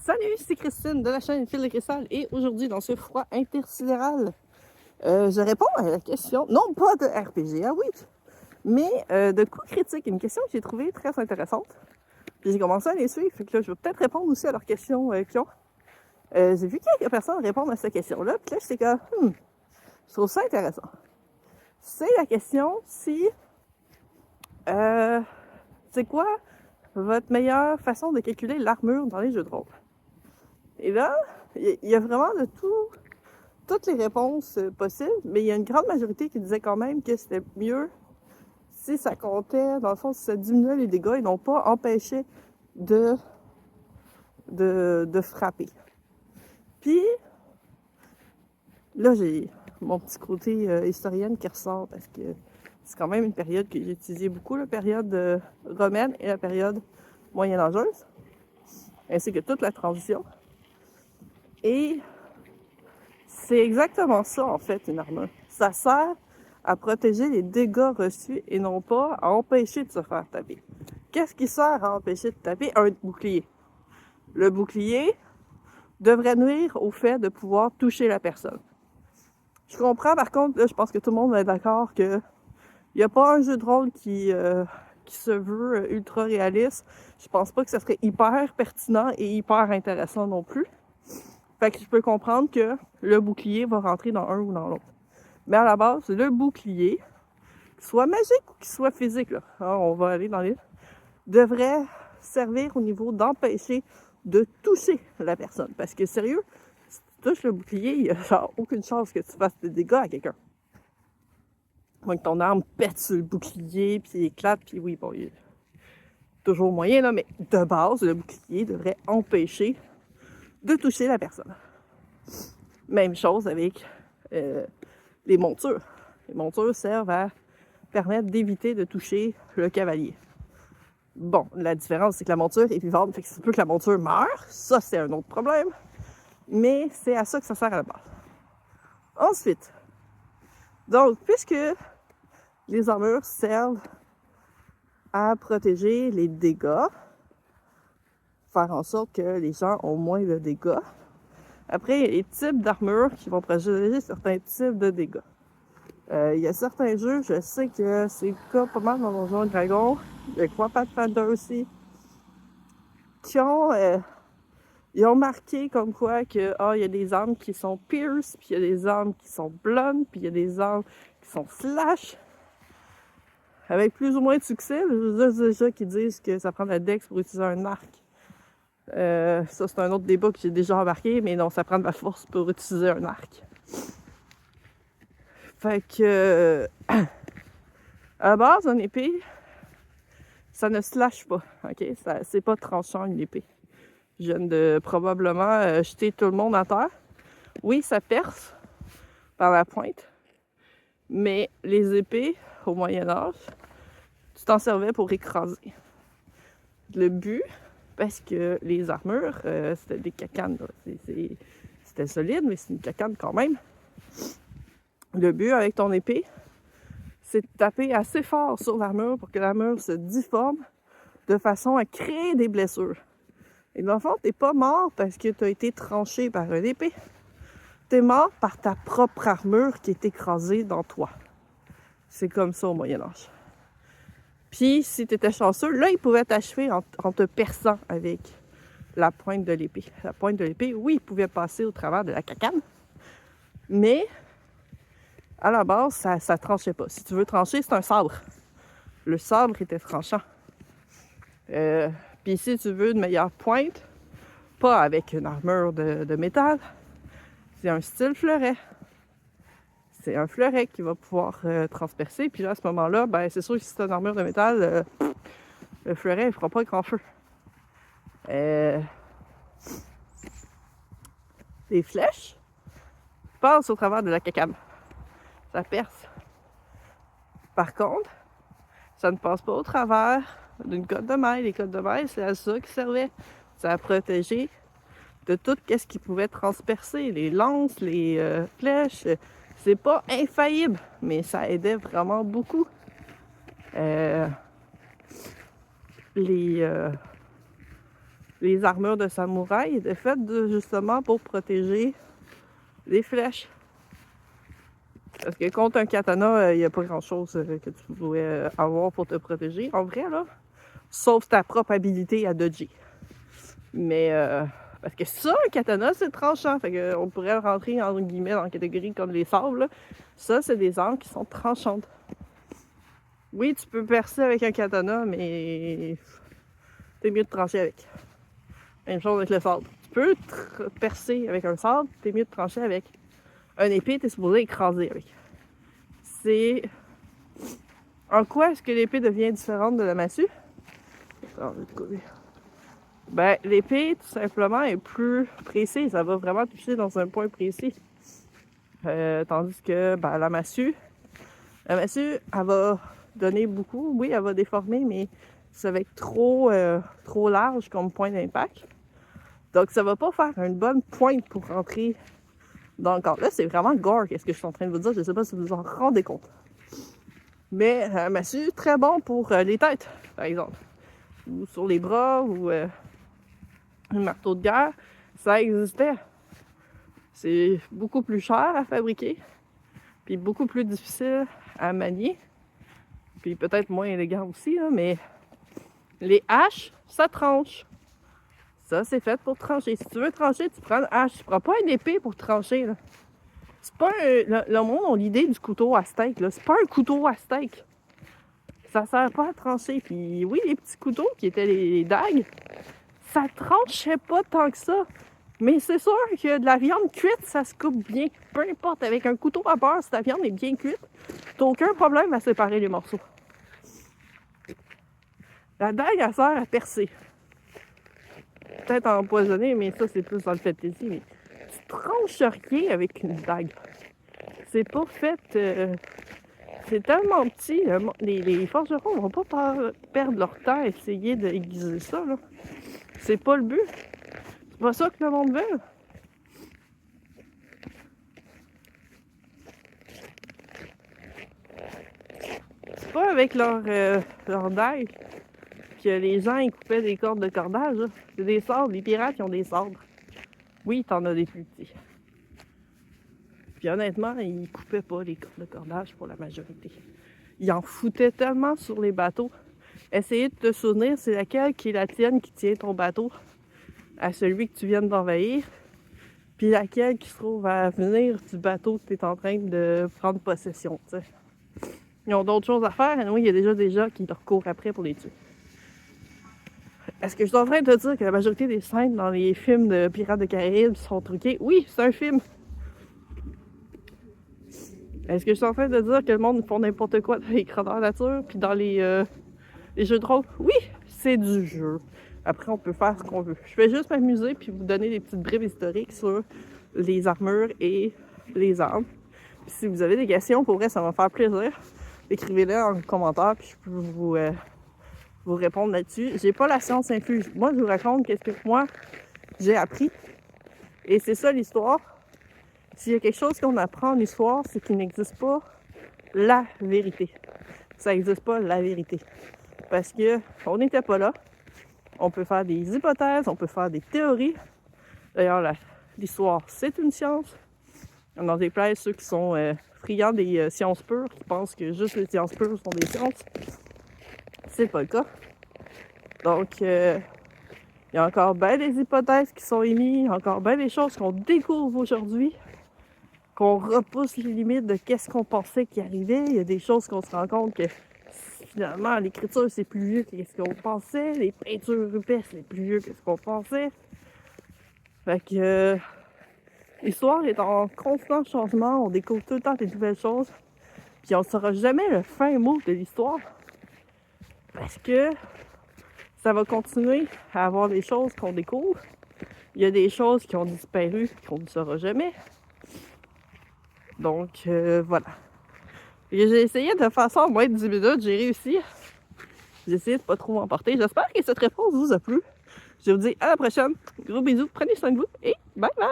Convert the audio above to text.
Salut, c'est Christine de la chaîne Fil de Cristal et aujourd'hui dans ce froid intersidéral, je réponds à la question, non pas de RPG, ah oui, mais de coups critiques, une question que j'ai trouvée très intéressante. Puis j'ai commencé à les suivre, fait que là je vais peut-être répondre aussi à leurs questions qu'ils ont. J'ai vu quelques personnes répondre à cette question-là, puis là j'étais comme, je trouve ça intéressant. C'est la question si, c'est quoi votre meilleure façon de calculer l'armure dans les jeux de rôle? Et là, il y a vraiment de toutes les réponses possibles, mais il y a une grande majorité qui disait quand même que c'était mieux si ça comptait, dans le fond, si ça diminuait les dégâts et non pas empêchait de frapper. Puis, là, j'ai mon petit côté historienne qui ressort parce que c'est quand même une période que j'ai utilisée beaucoup, la période romaine et la période moyenâgeuse, ainsi que toute la transition. Et c'est exactement ça, en fait, une armure. Ça sert à protéger les dégâts reçus et non pas à empêcher de se faire taper. Qu'est-ce qui sert à empêcher de taper? Un bouclier. Le bouclier devrait nuire au fait de pouvoir toucher la personne. Je comprends, par contre, là, je pense que tout le monde est d'accord que il n'y a pas un jeu de rôle qui se veut ultra réaliste. Je pense pas que ça serait hyper pertinent et hyper intéressant non plus. Fait que je peux comprendre que le bouclier va rentrer dans un ou dans l'autre. Mais à la base, le bouclier, qu'il soit magique ou qu'il soit physique, là, on va aller dans les... devrait servir au niveau d'empêcher de toucher la personne. Parce que sérieux, si tu touches le bouclier, il n'y a genre aucune chance que tu fasses des dégâts à quelqu'un. Moins que ton arme pète sur le bouclier, puis il éclate, puis oui, bon, il y a toujours moyen, là, mais de base, le bouclier devrait empêcher de toucher la personne. Même chose avec les montures. Les montures servent à permettre d'éviter de toucher le cavalier. Bon, la différence, c'est que la monture est vivante, fait que c'est peu que la monture meure. Ça, c'est un autre problème. Mais c'est à ça que ça sert à la base. Ensuite, donc, puisque les armures servent à protéger les dégâts, faire en sorte que les gens ont moins de dégâts. Après, il y a les types d'armures qui vont protéger certains types de dégâts. Il y a certains jeux, je sais que c'est le cas pas mal dans Donjons & Dragons, je crois Pathfinder aussi, qui ils ont marqué comme quoi que il y a des armes qui sont pierce, puis il y a des armes qui sont blunt, puis il y a des armes qui sont slash. Avec plus ou moins de succès, j'ai déjà qui disent que ça prend de la dex pour utiliser un arc. Ça, c'est un autre débat que j'ai déjà embarqué, mais non, ça prend de la force pour utiliser un arc. Fait que, à la base, une épée, ça ne slash pas, ok? C'est pas tranchant, une épée. Je viens de probablement jeter tout le monde à terre. Oui, ça perce par la pointe, mais les épées, au Moyen-Âge, tu t'en servais pour écraser. Le but, parce que les armures, c'était des cacanes, c'était solide, mais c'est une cacane quand même. Le but avec ton épée, c'est de taper assez fort sur l'armure pour que l'armure se difforme de façon à créer des blessures. Et dans le fond, t'es pas mort parce que t'as été tranché par une épée. T'es mort par ta propre armure qui est écrasée dans toi. C'est comme ça au Moyen-Âge. Puis, si t'étais chanceux, là, il pouvait t'achever en te perçant avec la pointe de l'épée. La pointe de l'épée, oui, il pouvait passer au travers de la cacane, mais à la base, ça tranchait pas. Si tu veux trancher, c'est un sabre. Le sabre était tranchant. Puis si tu veux une meilleure pointe, pas avec une armure de métal, c'est un style fleuret. C'est un fleuret qui va pouvoir transpercer. Puis là, à ce moment-là, ben c'est sûr que si c'est une armure de métal, le fleuret ne fera pas grand feu. Les flèches passent au travers de la cacane. Ça perce. Par contre, ça ne passe pas au travers d'une cotte de maille. Les cottes de maille, c'est à ça qui servait. Ça a protégé de tout ce qui pouvait transpercer. Les lances, les flèches. C'est pas infaillible, mais ça aidait vraiment beaucoup. Les les armures de samouraï étaient faites justement pour protéger les flèches. Parce que contre un katana, il n'y a pas grand-chose que tu pouvais avoir pour te protéger, en vrai, là. Sauf ta propre habilité à dodger. Mais, parce que ça, un katana, c'est tranchant. Fait qu'on pourrait le rentrer, entre guillemets, dans la catégorie comme les sables, là. Ça, c'est des armes qui sont tranchantes. Oui, tu peux percer avec un katana, mais t'es mieux de trancher avec. Même chose avec le sabre. Tu peux percer avec un sabre, t'es mieux de trancher avec. Un épée, t'es supposé écraser avec. C'est... En quoi est-ce que l'épée devient différente de la massue? Ben, l'épée, tout simplement, est plus précise. Ça va vraiment toucher dans un point précis. Tandis que ben, la massue, elle va donner beaucoup. Oui, elle va déformer, mais ça va être trop large comme point d'impact. Donc, ça va pas faire une bonne pointe pour rentrer dans le corps. Là, c'est vraiment gore, qu'est-ce que je suis en train de vous dire. Je sais pas si vous en rendez compte. Mais la massue, très bon pour les têtes, par exemple. Ou sur les bras, ou un marteau de guerre. Ça existait. C'est beaucoup plus cher à fabriquer, puis beaucoup plus difficile à manier, puis peut-être moins élégant aussi, là, mais les haches, ça tranche. Ça, c'est fait pour trancher. Si tu veux trancher, tu prends une hache. Tu prends pas une épée pour trancher, là. C'est pas le monde a l'idée du couteau à steak, là. C'est pas un couteau à steak. Ça sert pas à trancher. Puis oui, les petits couteaux qui étaient les dagues, ça tranchait pas tant que ça. Mais c'est sûr que de la viande cuite, ça se coupe bien. Peu importe, avec un couteau à beurre, si ta viande est bien cuite, t'as aucun problème à séparer les morceaux. La dague, elle sert à percer. Peut-être à empoisonner, mais ça, c'est plus dans le fantasy. Mais tu tranches rien avec une dague. C'est pas fait... c'est tellement petit. Les forgerons vont pas perdre leur temps à essayer d'aiguiser ça, là. C'est pas le but. C'est pas ça que le monde veut. C'est pas avec leur dague que les gens ils coupaient des cordes de cordage. Là. C'est des sabres. Les pirates, ils ont des sabres. Oui, t'en as des plus petits. Puis honnêtement, ils coupaient pas les cordes de cordage pour la majorité. Ils en foutaient tellement sur les bateaux. Essayez de te souvenir, c'est laquelle qui est la tienne qui tient ton bateau à celui que tu viens d'envahir, puis laquelle qui se trouve à venir du bateau que tu es en train de prendre possession, t'sais. Ils ont d'autres choses à faire, et oui, il y a déjà des gens qui leur courent après pour les tuer. Est-ce que je suis en train de te dire que la majorité des scènes dans les films de Pirates des Caraïbes sont truquées? Oui, c'est un film. Est-ce que je suis en train de dire que le monde font n'importe quoi dans les grandeurs nature, puis dans les jeux de rôle? Oui, c'est du jeu. Après, on peut faire ce qu'on veut. Je vais juste m'amuser puis vous donner des petites bribes historiques sur les armures et les armes. Puis si vous avez des questions, pour vrai, ça va me faire plaisir. Écrivez-les en commentaire puis je peux vous répondre là-dessus. J'ai pas la science infuse. Moi, je vous raconte qu'est-ce que moi, j'ai appris. Et c'est ça l'histoire. S'il y a quelque chose qu'on apprend en histoire, c'est qu'il n'existe pas la vérité. Ça n'existe pas la vérité. Parce que on n'était pas là. On peut faire des hypothèses, on peut faire des théories. D'ailleurs, l'histoire, c'est une science. Dans des places, ceux qui sont friands des sciences pures, qui pensent que juste les sciences pures sont des sciences, c'est pas le cas. Donc, il y a encore bien des hypothèses qui sont émises, encore bien des choses qu'on découvre aujourd'hui, qu'on repousse les limites de qu'est-ce qu'on pensait qui arrivait. Il y a des choses qu'on se rend compte que finalement, l'écriture, c'est plus vieux que ce qu'on pensait. Les peintures rupestres, c'est plus vieux que ce qu'on pensait. Fait que l'histoire est en constant changement. On découvre tout le temps des nouvelles choses. Puis on ne saura jamais le fin mot de l'histoire. Parce que ça va continuer à avoir des choses qu'on découvre. Il y a des choses qui ont disparu qu'on ne saura jamais. Donc, voilà. Et j'ai essayé de faire ça en moins de 10 minutes. J'ai réussi. J'ai essayé de pas trop m'emporter. J'espère que cette réponse vous a plu. Je vous dis à la prochaine. Gros bisous. Prenez soin de vous et bye bye!